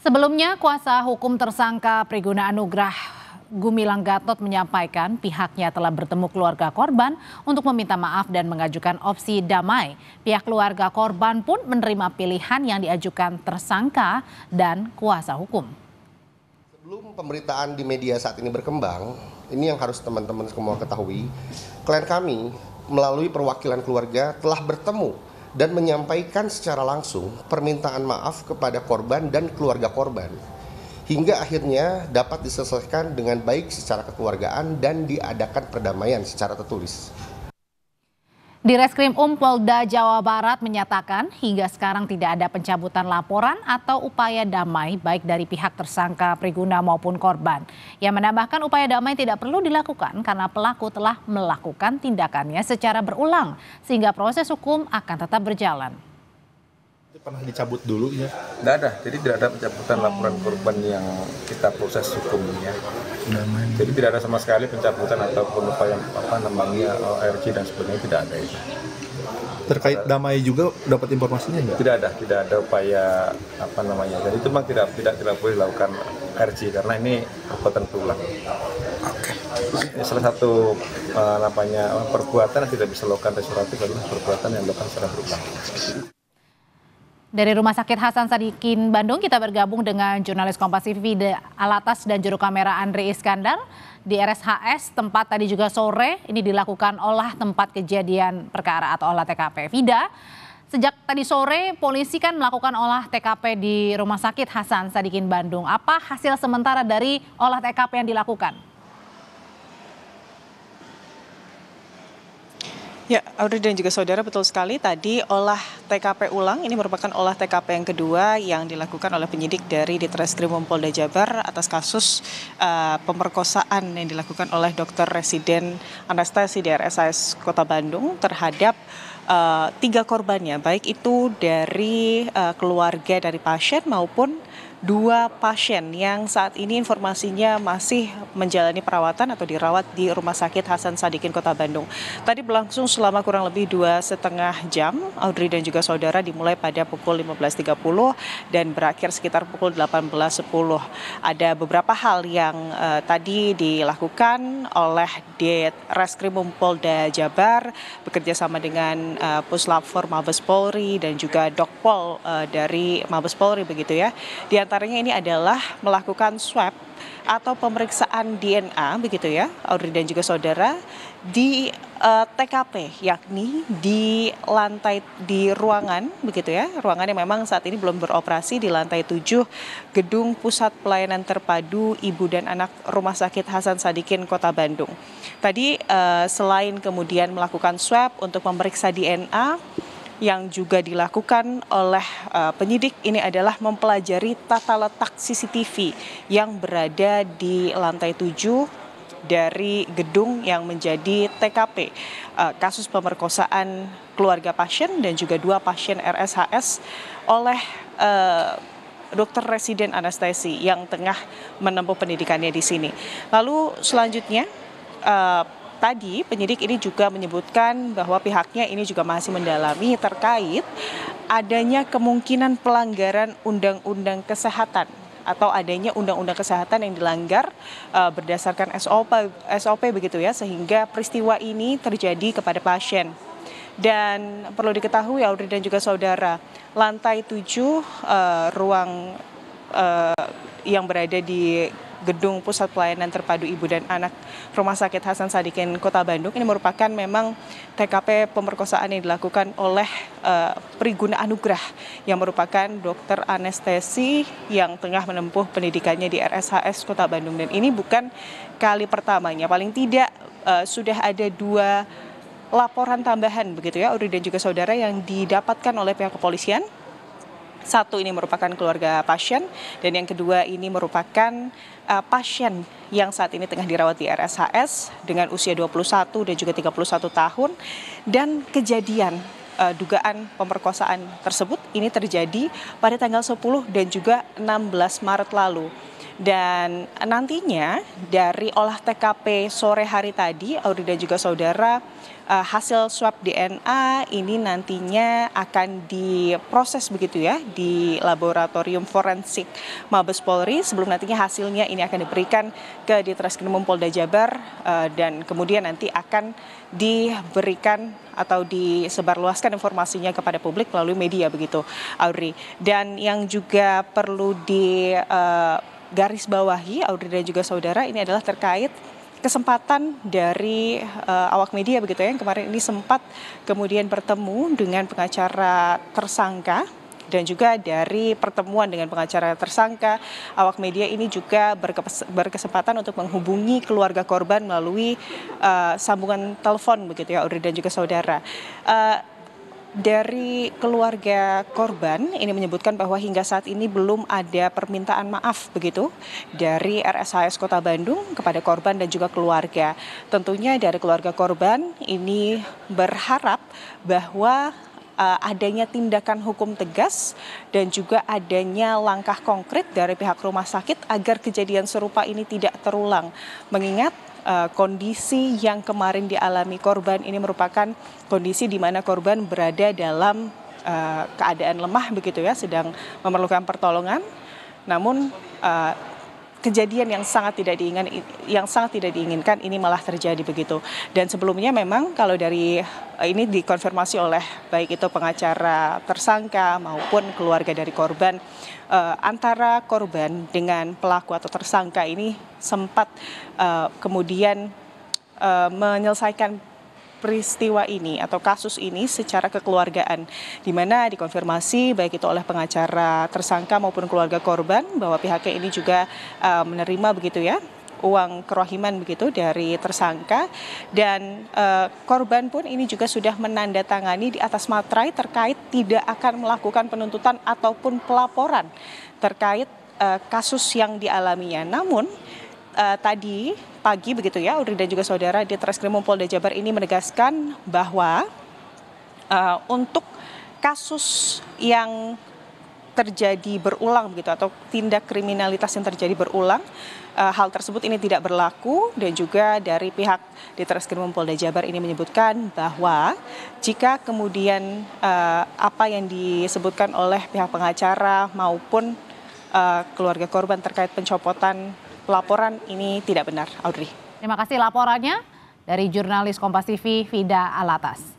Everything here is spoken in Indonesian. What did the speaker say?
Sebelumnya, kuasa hukum tersangka Priguna Anugrah Gumilang Gatot menyampaikan pihaknya telah bertemu keluarga korban untuk meminta maaf dan mengajukan opsi damai. Pihak keluarga korban pun menerima pilihan yang diajukan tersangka dan kuasa hukum. Sebelum pemberitaan di media saat ini berkembang, ini yang harus teman-teman semua ketahui, klien kami melalui perwakilan keluarga telah bertemu dan menyampaikan secara langsung permintaan maaf kepada korban dan keluarga korban. Hingga akhirnya dapat diselesaikan dengan baik secara kekeluargaan dan diadakan perdamaian secara tertulis. Direskrim Polda Jawa Barat menyatakan hingga sekarang tidak ada pencabutan laporan atau upaya damai baik dari pihak tersangka Priguna maupun korban. Yang menambahkan upaya damai tidak perlu dilakukan karena pelaku telah melakukan tindakannya secara berulang sehingga proses hukum akan tetap berjalan. Pernah dicabut dulu ya? Tidak ada, jadi tidak ada pencabutan laporan korban yang kita proses hukumnya. Jadi tidak ada sama sekali pencabutan ataupun upaya ARC dan sebagainya, tidak ada itu. Terkait damai juga dapat informasinya enggak? Tidak ada upaya jadi itu memang tidak boleh dilakukan ARC karena ini perbuatan berulang. Oke. Salah satu perbuatan yang tidak bisa dilakukan restoratif adalah perbuatan yang dilakukan secara berulang. Dari Rumah Sakit Hasan Sadikin Bandung kita bergabung dengan jurnalis Kompas TV Alatas dan juru kamera Andre Iskandar di RSHS tempat tadi juga sore ini dilakukan olah tempat kejadian perkara atau olah TKP. Vida, sejak tadi sore polisi kan melakukan olah TKP di Rumah Sakit Hasan Sadikin Bandung. Apa hasil sementara dari olah TKP yang dilakukan? Ya, Audrey dan juga saudara, betul sekali tadi olah TKP ulang ini merupakan olah TKP yang kedua yang dilakukan oleh penyidik dari Ditreskrim Polda Jabar atas kasus pemerkosaan yang dilakukan oleh Dr. Residen Anastasi di RSHS Kota Bandung terhadap 3 korbannya, baik itu dari keluarga dari pasien maupun 2 pasien yang saat ini informasinya masih menjalani perawatan atau dirawat di Rumah Sakit Hasan Sadikin Kota Bandung. Tadi berlangsung selama kurang lebih 2,5 jam, Audrey dan juga saudara, dimulai pada pukul 15.30 dan berakhir sekitar pukul 18.10. Ada beberapa hal yang tadi dilakukan oleh Ditreskrim Polda Jabar bekerja sama dengan Puslap 4 Mabes Polri dan juga Dokpol dari Mabes Polri begitu ya. Di antaranya ini adalah melakukan swab atau pemeriksaan DNA begitu ya, Audrey dan juga saudara, di TKP, yakni di lantai di ruangan begitu ya, ruangan yang memang saat ini belum beroperasi di lantai 7 Gedung Pusat Pelayanan Terpadu Ibu dan Anak Rumah Sakit Hasan Sadikin Kota Bandung. Tadi selain kemudian melakukan swab untuk memeriksa DNA, yang juga dilakukan oleh penyidik ini adalah mempelajari tata letak CCTV yang berada di lantai 7 dari gedung yang menjadi TKP kasus pemerkosaan keluarga pasien dan juga 2 pasien RSHS oleh Dr. Residen Anastasi yang tengah menempuh pendidikannya di sini. Lalu selanjutnya tadi penyidik ini juga menyebutkan bahwa pihaknya ini juga masih mendalami terkait adanya kemungkinan pelanggaran undang-undang kesehatan atau adanya undang-undang kesehatan yang dilanggar berdasarkan SOP begitu ya, sehingga peristiwa ini terjadi kepada pasien. Dan perlu diketahui Audrey dan juga saudara, lantai 7 ruang yang berada di Gedung Pusat Pelayanan Terpadu Ibu dan Anak Rumah Sakit Hasan Sadikin Kota Bandung ini merupakan memang TKP pemerkosaan yang dilakukan oleh Priguna Anugrah yang merupakan dokter anestesi yang tengah menempuh pendidikannya di RSHS Kota Bandung. Dan ini bukan kali pertamanya, paling tidak sudah ada 2 laporan tambahan begitu ya, Audrey dan juga saudara, yang didapatkan oleh pihak kepolisian. Satu ini merupakan keluarga pasien dan yang kedua ini merupakan pasien yang saat ini tengah dirawat di RSHS dengan usia 21 dan juga 31 tahun, dan kejadian dugaan pemerkosaan tersebut ini terjadi pada tanggal 10 dan juga 16 Maret lalu. Dan nantinya dari olah TKP sore hari tadi, Audrey dan juga saudara, hasil swab DNA ini nantinya akan diproses begitu ya di laboratorium forensik Mabes Polri sebelum nantinya hasilnya ini akan diberikan ke Ditreskrimum Polda Jabar dan kemudian nanti akan diberikan atau disebarluaskan informasinya kepada publik melalui media begitu, Audrey. Dan yang juga perlu garis bawahi Audrey dan juga saudara, ini adalah terkait kesempatan dari awak media begitu ya, yang kemarin ini sempat kemudian bertemu dengan pengacara tersangka, dan juga dari pertemuan dengan pengacara tersangka, awak media ini juga berkesempatan untuk menghubungi keluarga korban melalui sambungan telepon begitu ya, Audrey dan juga saudara. Dari keluarga korban ini menyebutkan bahwa hingga saat ini belum ada permintaan maaf begitu dari RSHS Kota Bandung kepada korban dan juga keluarga. Tentunya dari keluarga korban ini berharap bahwa adanya tindakan hukum tegas dan juga adanya langkah konkret dari pihak rumah sakit agar kejadian serupa ini tidak terulang. Mengingat kondisi yang kemarin dialami korban ini merupakan kondisi di mana korban berada dalam keadaan lemah begitu ya, sedang memerlukan pertolongan. Namun kejadian yang sangat tidak diinginkan ini malah terjadi begitu. Dan sebelumnya memang kalau dari ini dikonfirmasi oleh baik itu pengacara tersangka maupun keluarga dari korban, antara korban dengan pelaku atau tersangka ini sempat kemudian menyelesaikan peristiwa ini atau kasus ini secara kekeluargaan, di mana dikonfirmasi baik itu oleh pengacara tersangka maupun keluarga korban bahwa pihaknya ini juga menerima begitu ya uang kerohiman begitu dari tersangka, dan korban pun ini juga sudah menandatangani di atas materai terkait tidak akan melakukan penuntutan ataupun pelaporan terkait kasus yang dialaminya. Namun tadi pagi begitu ya, Audrey dan juga saudara, Ditreskrimum Polda Jabar ini menegaskan bahwa untuk kasus yang terjadi berulang begitu atau tindak kriminalitas yang terjadi berulang, hal tersebut ini tidak berlaku. Dan juga dari pihak Ditreskrimum Polda Jabar ini menyebutkan bahwa jika kemudian apa yang disebutkan oleh pihak pengacara maupun keluarga korban terkait pencopotan pelaporan ini tidak benar, Audrey. Terima kasih laporannya dari jurnalis Kompas TV Vida Alatas.